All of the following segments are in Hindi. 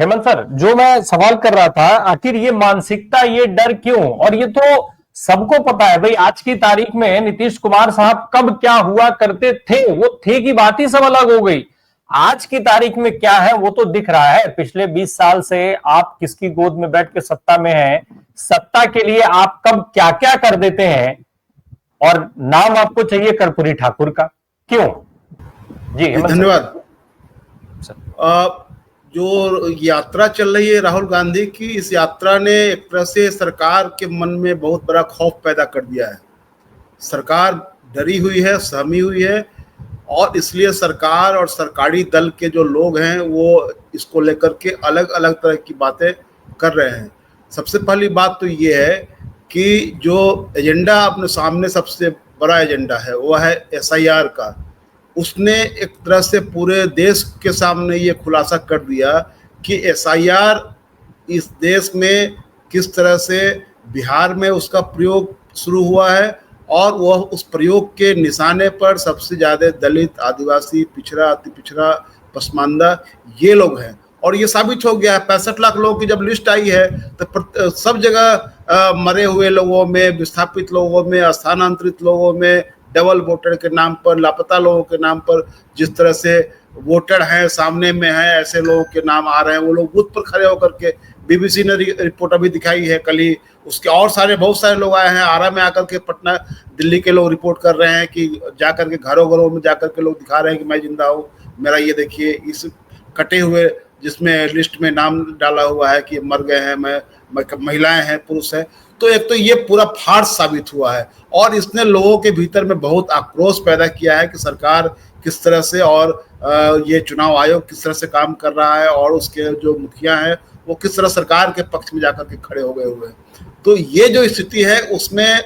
हेमंत सर, जो मैं सवाल कर रहा था, आखिर ये मानसिकता, ये डर क्यों? और ये तो सबको पता है भाई, आज की तारीख में नीतीश कुमार साहब कब क्या हुआ करते थे, वो थे की बात ही सब अलग हो गई। आज की तारीख में क्या है वो तो दिख रहा है। पिछले 20 साल से आप किसकी गोद में बैठ के सत्ता में हैं, सत्ता के लिए आप कब क्या क्या कर देते हैं, और नाम आपको चाहिए कर्पूरी ठाकुर का। क्यों? जी हेमंत सर। धन्यवाद। जो यात्रा चल रही है राहुल गांधी की, इस यात्रा ने एक तरह से सरकार के मन में बहुत बड़ा खौफ पैदा कर दिया है। सरकार डरी हुई है, सहमी हुई है, और इसलिए सरकार और सरकारी दल के जो लोग हैं वो इसको लेकर के अलग अलग तरह की बातें कर रहे हैं। सबसे पहली बात तो ये है कि जो एजेंडा अपने सामने सबसे बड़ा एजेंडा है वो है SIR का। उसने एक तरह से पूरे देश के सामने ये खुलासा कर दिया कि SIR इस देश में किस तरह से बिहार में उसका प्रयोग शुरू हुआ है, और वह उस प्रयोग के निशाने पर सबसे ज़्यादा दलित, आदिवासी, पिछड़ा, अति पिछड़ा, पसमानदा ये लोग हैं। और ये साबित हो गया है। 65 लाख लोगों की जब लिस्ट आई है तो सब जगह मरे हुए लोगों में, विस्थापित लोगों में, स्थानांतरित लोगों में, डबल वोटर के नाम पर, लापता लोगों के नाम पर जिस तरह से वोटर हैं सामने में हैं, ऐसे लोगों के नाम आ रहे हैं। वो लोग बूथ पर खड़े होकर के, BBC ने रिपोर्ट अभी दिखाई है कल ही, उसके और बहुत सारे लोग आए हैं। आरा में आकर के, पटना, दिल्ली के लोग रिपोर्ट कर रहे हैं कि जाकर के घरों घरों में जाकर के लोग दिखा रहे हैं कि मैं जिंदा हूँ, मेरा ये देखिए, इस कटे हुए जिसमें लिस्ट में नाम डाला हुआ है कि मर गए हैं, मैं महिलाएं हैं, पुरुष हैं। तो एक तो ये पूरा फार्स साबित हुआ है, और इसने लोगों के भीतर में बहुत आक्रोश पैदा किया है कि सरकार किस तरह से, और ये चुनाव आयोग किस तरह से काम कर रहा है, और उसके जो मुखिया हैं वो किस तरह सरकार के पक्ष में जाकर के खड़े हो गए हुए हैं। तो ये जो स्थिति है उसमें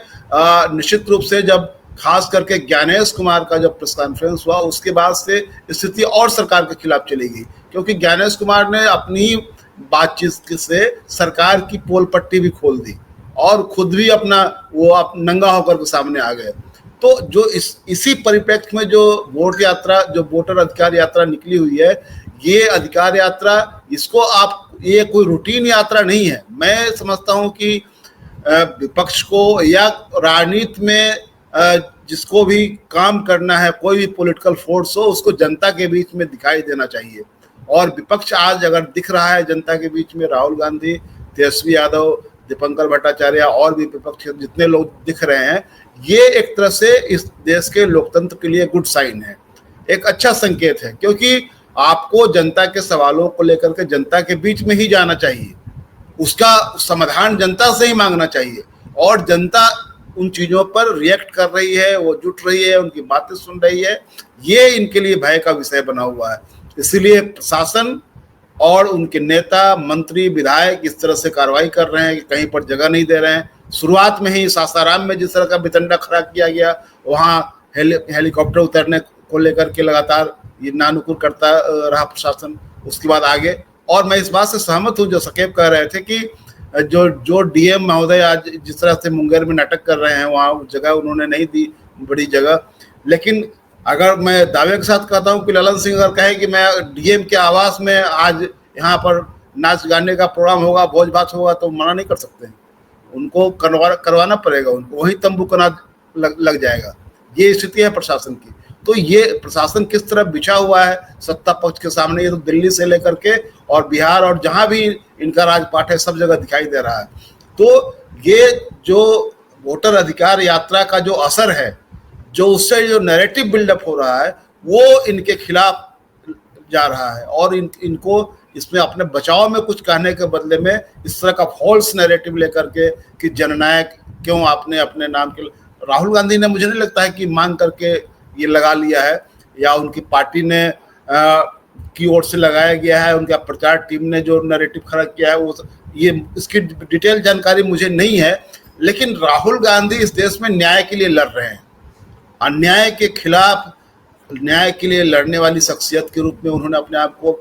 निश्चित रूप से जब खास करके ज्ञानेश कुमार का जब प्रेस कॉन्फ्रेंस हुआ उसके बाद से स्थिति और सरकार के खिलाफ चली गई, क्योंकि ज्ञानेश कुमार ने अपनी बातचीत से सरकार की पोल पट्टी भी खोल दी और खुद भी अपना वो नंगा होकर के सामने आ गए। तो जो इसी परिप्रेक्ष्य में जो वोटर अधिकार यात्रा निकली हुई है, ये अधिकार यात्रा, इसको आप, ये कोई रूटीन यात्रा नहीं है। मैं समझता हूँ कि विपक्ष को या राजनीति में जिसको भी काम करना है, कोई भी पॉलिटिकल फोर्स हो, उसको जनता के बीच में दिखाई देना चाहिए। और विपक्ष आज अगर दिख रहा है जनता के बीच में, राहुल गांधी, तेजस्वी यादव, दीपंकर भट्टाचार्य और भी विपक्ष जितने लोग दिख रहे हैं, ये एक तरह से इस देश के लोकतंत्र के लिए गुड साइन है, एक अच्छा संकेत है। क्योंकि आपको जनता के सवालों को लेकर के जनता के बीच में ही जाना चाहिए, उसका समाधान जनता से ही मांगना चाहिए, और जनता उन चीज़ों पर रिएक्ट कर रही है, वो जुट रही है, उनकी बातें सुन रही है, ये इनके लिए भय का विषय बना हुआ है। इसीलिए प्रशासन और उनके नेता, मंत्री, विधायक इस तरह से कार्रवाई कर रहे हैं कि कहीं पर जगह नहीं दे रहे हैं। शुरुआत में ही सासाराम में जिस तरह का बितंडा खड़ा किया गया, वहाँ हेलीकॉप्टर उतरने को लेकर के लगातार ये नानुकुर करता रहा प्रशासन, उसके बाद आगे। और मैं इस बात से सहमत हूँ जो सकेब कह रहे थे कि जो DM महोदय आज जिस तरह से मुंगेर में नाटक कर रहे हैं, वहाँ जगह उन्होंने नहीं दी, बड़ी जगह। लेकिन अगर मैं दावे के साथ कहता हूँ कि ललन सिंह अगर कहे कि मैं DM के आवास में आज यहाँ पर नाच गाने का प्रोग्राम होगा, भोज भात होगा, तो मना नहीं कर सकते हैं। उनको करवाना पड़ेगा, उनको वही तंबू कना लग जाएगा। ये स्थिति है प्रशासन की। तो ये प्रशासन किस तरह बिछा हुआ है सत्ता पक्ष के सामने, ये तो दिल्ली से लेकर के और बिहार और जहाँ भी इनका राजपाट है सब जगह दिखाई दे रहा है। तो ये जो वोटर अधिकार यात्रा का जो असर है, जो उससे जो नैरेटिव बिल्डअप हो रहा है, वो इनके खिलाफ जा रहा है, और इनको इसमें अपने बचाव में कुछ कहने के बदले में इस तरह का फॉल्स नैरेटिव लेकर के कि जननायक क्यों आपने अपने नाम के, राहुल गांधी ने, मुझे नहीं लगता है कि मांग करके ये लगा लिया है, या उनकी पार्टी ने की ओर से लगाया गया है, उनका प्रचार टीम ने जो नैरेटिव खड़ा किया है, वो ये इसकी डिटेल जानकारी मुझे नहीं है। लेकिन राहुल गांधी इस देश में न्याय के लिए लड़ रहे हैं, अन्याय के खिलाफ न्याय के लिए लड़ने वाली शख्सियत के रूप में उन्होंने अपने आप को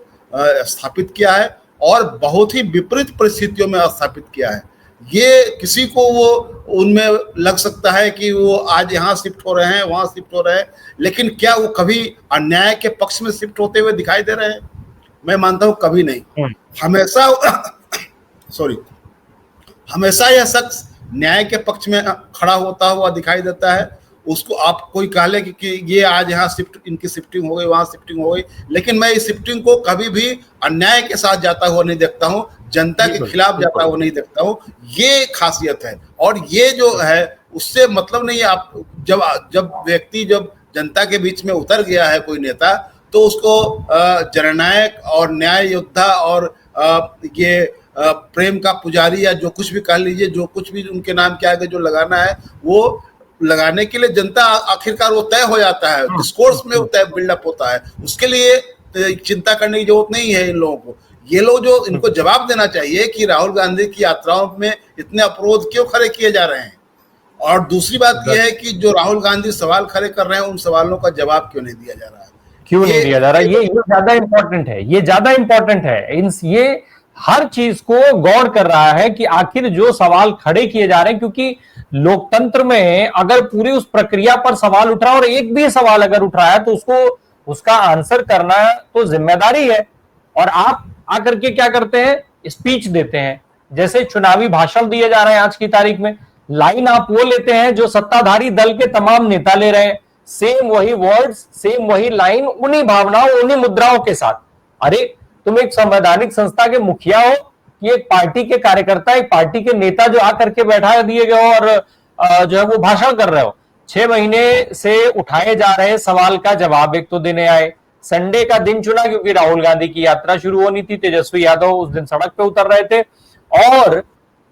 स्थापित किया है, और बहुत ही विपरीत परिस्थितियों में स्थापित किया है। ये किसी को वो उनमें लग सकता है कि वो आज यहाँ शिफ्ट हो रहे हैं, वहाँ शिफ्ट हो रहे हैं, लेकिन क्या वो कभी अन्याय के पक्ष में शिफ्ट होते हुए दिखाई दे रहे हैं? मैं मानता हूं कभी नहीं। हमेशा सॉरी, हमेशा यह शख्स न्याय के पक्ष में खड़ा होता हुआ दिखाई देता है। उसको आप कोई कह ले कि ये आज यहाँ इनकी शिफ्टिंग हो गई, वहां शिफ्टिंग हो गई, लेकिन मैं इस शिफ्टिंग को कभी भी अन्याय के साथ जाता हुआ नहीं देखता हूँ, जनता के खिलाफ जाता हुआ नहीं देखता हूँ। ये खासियत है, और ये जो है उससे मतलब नहीं है। आप जब व्यक्ति जब जनता के बीच में उतर गया है कोई नेता, तो उसको जननायक और न्याय योद्धा और ये प्रेम का पुजारी या जो कुछ भी कह लीजिए, जो कुछ भी उनके नाम के आगे जो लगाना है, वो लगाने के लिए जनता आखिरकार वो तय हो जाता है, डिस्कोर्स में वो तय बिल्डअप होता है। उसके लिए चिंता करने की जरूरत नहीं है इन लोगों को। ये लोग जो इनको जवाब देना चाहिए कि राहुल गांधी की यात्राओं में इतने अवरोध क्यों खड़े किए जा रहे हैं, और दूसरी बात यह है कि जो राहुल गांधी सवाल खड़े कर रहे हैं उन सवालों का जवाब क्यों नहीं दिया जा रहा है, क्यों नहीं दिया जा रहा है। ये ज्यादा इंपॉर्टेंट है, ये ज्यादा इंपॉर्टेंट है। ये हर चीज को गौर कर रहा है कि आखिर जो सवाल खड़े किए जा रहे हैं, क्योंकि लोकतंत्र में अगर पूरी उस प्रक्रिया पर सवाल उठ रहा है और एक भी सवाल अगर उठ रहा है तो उसको उसका आंसर करना तो जिम्मेदारी है। और आप आकर के क्या करते हैं, स्पीच देते हैं, जैसे चुनावी भाषण दिए जा रहे हैं आज की तारीख में। लाइन आप वो लेते हैं जो सत्ताधारी दल के तमाम नेता ले रहे हैं, सेम वही वर्ड्स, सेम वही लाइन, उन्हीं भावनाओं, उन्हीं मुद्राओं के साथ। अरे तुम एक संवैधानिक संस्था के मुखिया हो कि एक पार्टी के कार्यकर्ता, एक पार्टी के नेता जो आकर के बैठा दिए गए हो और जो है वो भाषण कर रहे हो। 6 महीने से उठाए जा रहे सवाल का जवाब एक तो देने आए। संडे का दिन चुना क्योंकि राहुल गांधी की यात्रा शुरू होनी थी, तेजस्वी यादव उस दिन सड़क पे उतर रहे थे, और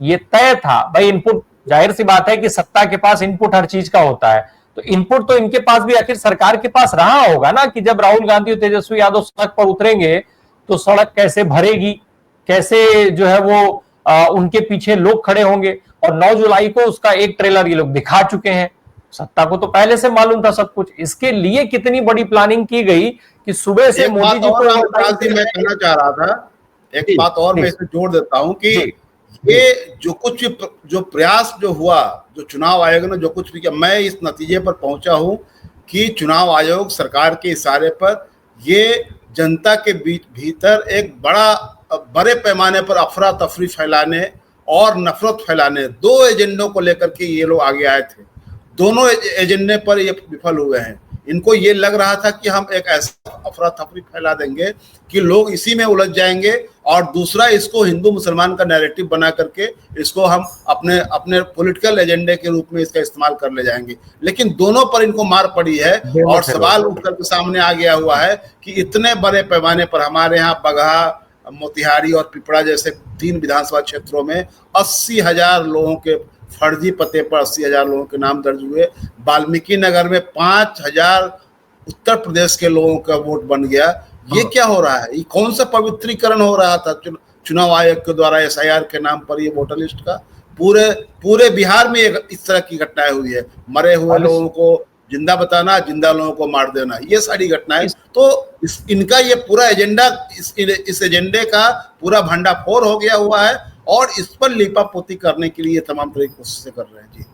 ये तय था भाई इनपुट, जाहिर सी बात है कि सत्ता के पास इनपुट हर चीज का होता है, तो इनपुट तो इनके पास भी आखिर सरकार के पास रहा होगा ना, कि जब राहुल गांधी और तेजस्वी यादव सड़क पर उतरेंगे तो सड़क कैसे भरेगी, कैसे जो है वो उनके पीछे लोग खड़े होंगे। और 9 जुलाई को उसका एक ट्रेलर ये लोग दिखा चुके हैं। सत्ता को तो पहले से मालूम था सब कुछ। इसके लिए कितनी बड़ी प्लानिंग की गई कि सुबह से मोदी जी को मैं कहना चाह रहा था, एक बात और मैं इसमें जोड़ देता हूं कि ये जो कुछ जो प्रयास जो हुआ, जो चुनाव आयोग ने जो कुछ भी किया, मैं इस नतीजे पर पहुंचा हूं कि चुनाव आयोग सरकार के इशारे पर ये जनता के भीतर एक बड़े पैमाने पर अफरा तफरी फैलाने और नफरत फैलाने, 2 एजेंडों को लेकर के ये लोग आगे आए थे। दोनों एजेंडे पर ये विफल हुए हैं। इनको ये लग रहा था कि हम एक ऐसा अफरा तफरी फैला देंगे कि लोग इसी में उलझ जाएंगे, और दूसरा इसको हिंदू मुसलमान का नैरेटिव बना करके इसको हम अपने पॉलिटिकल एजेंडे के रूप में इसका इस्तेमाल कर ले जाएंगे। लेकिन दोनों पर इनको मार पड़ी है, और सवाल उठ करके सामने आ गया हुआ है कि इतने बड़े पैमाने पर हमारे यहाँ बगहा, मोतिहारी और पिपरा जैसे 3 विधानसभा क्षेत्रों में 80,000 लोगों के फर्जी पते पर 80,000 लोगों के नाम दर्ज हुए। वाल्मीकि नगर में 5,000 उत्तर प्रदेश के लोगों का वोट बन गया। ये क्या हो रहा है? ये कौन सा पवित्रीकरण हो रहा था चुनाव आयोग के द्वारा SIR के नाम पर? ये वोटर लिस्ट का पूरे बिहार में इस तरह की घटनाएं हुई है। मरे हुए लोगों को जिंदा बताना, जिंदा लोगों को मार देना, ये सारी घटनाएं। तो इनका ये पूरा एजेंडा, इस एजेंडे का पूरा भंडाफोड़ हो गया हुआ है, और इस पर लीपापोती करने के लिए तमाम तरह की कोशिशें कर रहे हैं। जी।